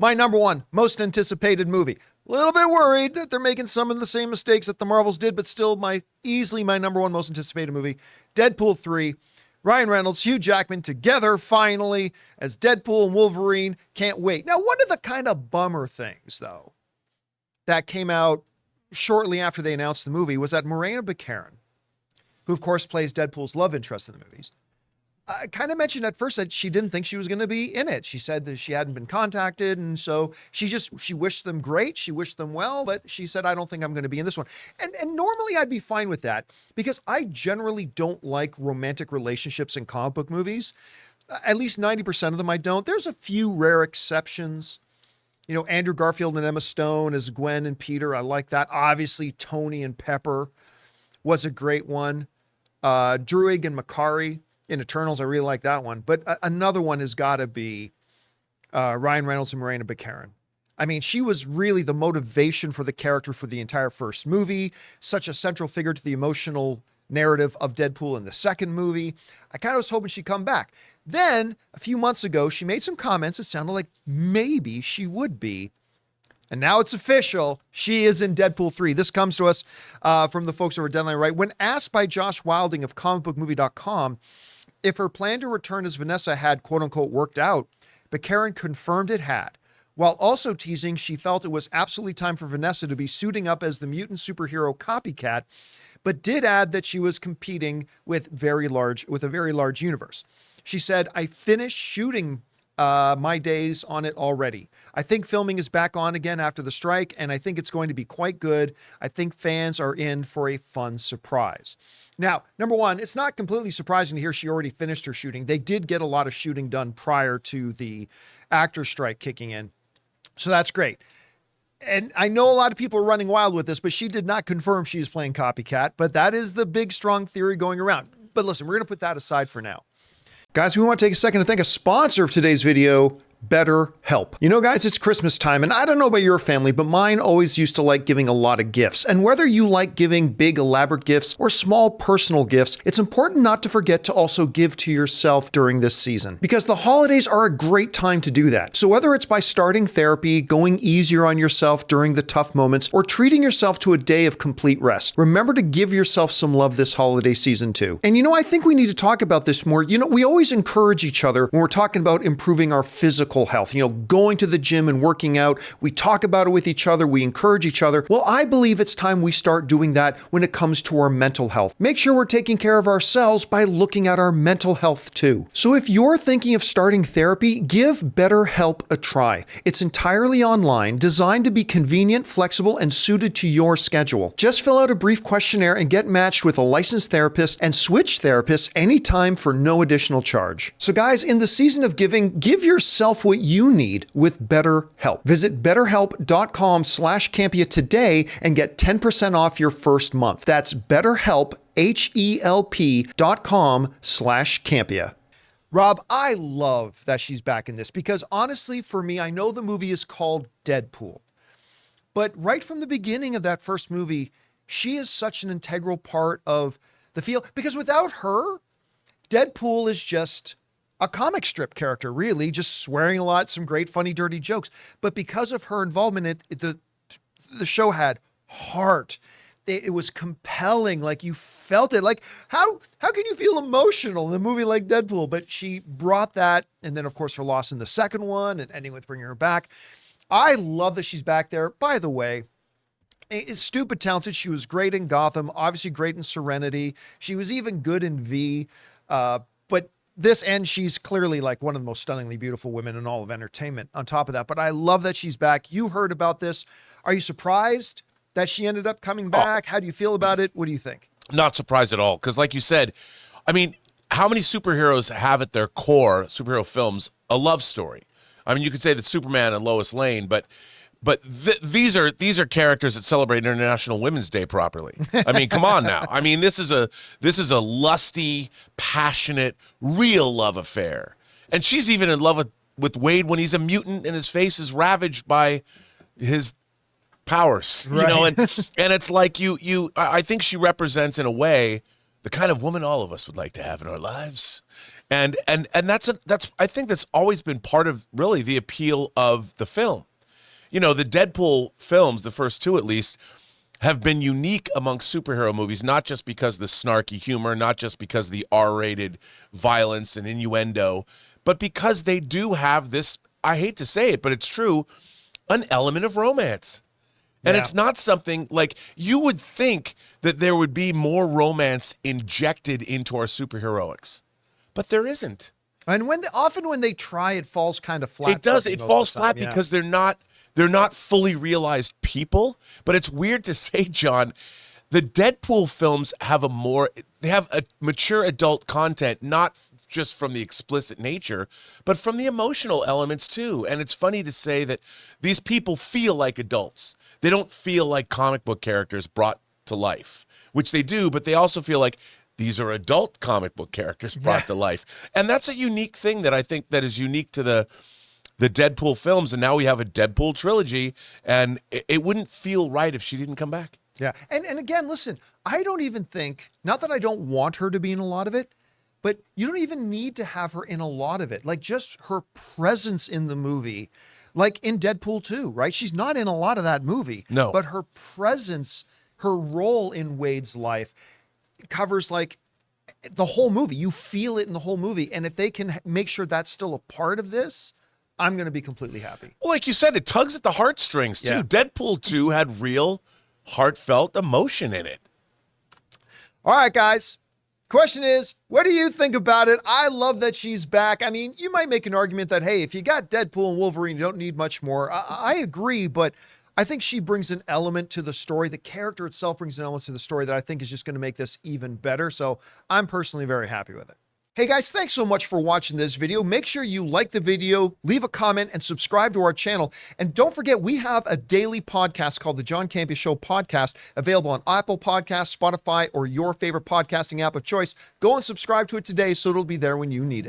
My number one most anticipated movie. A little bit worried that they're making some of the same mistakes that the Marvels did, but still easily my number one most anticipated movie, Deadpool 3. Ryan Reynolds, Hugh Jackman together finally as Deadpool and Wolverine. Can't wait. Now, one of the kind of bummer things, though, that came out shortly after they announced the movie was that Morena Baccarin, who of course plays Deadpool's love interest in the movies, kind of mentioned at first that she didn't think she was going to be in it. She said that she hadn't been contacted, and so she wished them great. She wished them well, but she said, I don't think I'm going to be in this one. And normally I'd be fine with that because I generally don't like romantic relationships in comic book movies. At least 90% of them I don't. There's a few rare exceptions. You know, Andrew Garfield and Emma Stone as Gwen and Peter. I like that. Obviously, Tony and Pepper was a great one. Druig and Makari in Eternals, I really like that one. But another one has got to be Ryan Reynolds and Morena Baccarin. I mean, she was really the motivation for the character for the entire first movie, such a central figure to the emotional narrative of Deadpool in the second movie. I kind of was hoping she'd come back. Then, a few months ago, she made some comments that sounded like maybe she would be. And now it's official. She is in Deadpool 3. This comes to us from the folks over at Deadline Right. When asked by Josh Wilding of comicbookmovie.com if her plan to return as Vanessa had quote-unquote worked out, Baccarin confirmed it had, while also teasing she felt it was absolutely time for Vanessa to be suiting up as the mutant superhero copycat, but did add that she was competing with a very large universe. She said, I finished shooting my days on it already. I think filming is back on again after the strike, and I think it's going to be quite good. I think fans are in for a fun surprise. Now, number one, it's not completely surprising to hear she already finished her shooting. They did get a lot of shooting done prior to the actor strike kicking in. So that's great. And I know a lot of people are running wild with this, but she did not confirm she was playing copycat, but that is the big, strong theory going around. But listen, we're going to put that aside for now. Guys, we want to take a second to thank a sponsor of today's video, BetterHelp. You know, guys, it's Christmas time, and I don't know about your family, but mine always used to like giving a lot of gifts. And whether you like giving big, elaborate gifts or small, personal gifts, it's important not to forget to also give to yourself during this season, because the holidays are a great time to do that. So whether it's by starting therapy, going easier on yourself during the tough moments, or treating yourself to a day of complete rest, remember to give yourself some love this holiday season too. And you know, I think we need to talk about this more. You know, we always encourage each other when we're talking about improving our physical health, you know, going to the gym and working out. We talk about it with each other. We encourage each other. Well, I believe it's time we start doing that when it comes to our mental health. Make sure we're taking care of ourselves by looking at our mental health too. So if you're thinking of starting therapy, give BetterHelp a try. It's entirely online, designed to be convenient, flexible, and suited to your schedule. Just fill out a brief questionnaire and get matched with a licensed therapist and switch therapists anytime for no additional charge. So guys, in the season of giving, give yourself what you need with BetterHelp. Visit betterhelp.com/Campea today and get 10% off your first month. That's BetterHelp, HELP.com/Campea. Rob, I love that she's back in this because honestly, for me, I know the movie is called Deadpool, but right from the beginning of that first movie, she is such an integral part of the feel, because without her, Deadpool is just a comic strip character, really, just swearing a lot, some great, funny, dirty jokes. But because of her involvement, the show had heart. It was compelling, like you felt it. Like, how can you feel emotional in a movie like Deadpool? But she brought that, and then, of course, her loss in the second one and ending with bringing her back. I love that she's back there. By the way, it's stupid talented. She was great in Gotham, obviously great in Serenity. She was even good in V, but this end, she's clearly like one of the most stunningly beautiful women in all of entertainment on top of that. But I love that she's back. You heard about this. Are you surprised that she ended up coming back? How do you feel about it? What do you think? Not surprised at all. Because like you said, I mean, how many superheroes have at their core, superhero films, a love story? I mean, you could say that Superman and Lois Lane, but these are characters that celebrate International Women's Day properly. I mean, come on now. I mean, this is a lusty, passionate, real love affair. And she's even in love with Wade when he's a mutant and his face is ravaged by his powers. Right. You know, and it's like I think she represents in a way the kind of woman all of us would like to have in our lives. And that's I think that's always been part of really the appeal of the film. You know, the Deadpool films, the first two at least, have been unique amongst superhero movies, not just because of the snarky humor, not just because of the R-rated violence and innuendo, but because they do have this, I hate to say it, but it's true, an element of romance. And it's not something like you would think that there would be more romance injected into our superheroics, but there isn't. And often when they try, it falls kind of flat. It does. It falls flat because they're not fully realized people. But it's weird to say, John, the Deadpool films have a mature adult content, not just from the explicit nature, but from the emotional elements too. And it's funny to say that these people feel like adults. They don't feel like comic book characters brought to life, which they do, but they also feel like these are adult comic book characters brought to life. And that's a unique thing that I think that is unique to the Deadpool films. And now we have a Deadpool trilogy, and it wouldn't feel right if she didn't come back. Yeah. And again, listen, I don't even think, not that I don't want her to be in a lot of it, but you don't even need to have her in a lot of it. Like just her presence in the movie, like in Deadpool 2, right? She's not in a lot of that movie. No. But her presence, her role in Wade's life covers like the whole movie. You feel it in the whole movie. And if they can make sure that's still a part of this, I'm going to be completely happy. Well, like you said, it tugs at the heartstrings too. Yeah. Deadpool 2 had real heartfelt emotion in it. All right, guys. Question is, what do you think about it? I love that she's back. I mean, you might make an argument that, hey, if you got Deadpool and Wolverine, you don't need much more. I agree, but I think she brings an element to the story. The character itself brings an element to the story that I think is just going to make this even better. So I'm personally very happy with it. Hey guys, thanks so much for watching this video. Make sure you like the video, leave a comment, and subscribe to our channel. And don't forget, we have a daily podcast called the John Campea Show podcast, available on Apple Podcasts, Spotify, or your favorite podcasting app of choice. Go and subscribe to it today so it'll be there when you need it.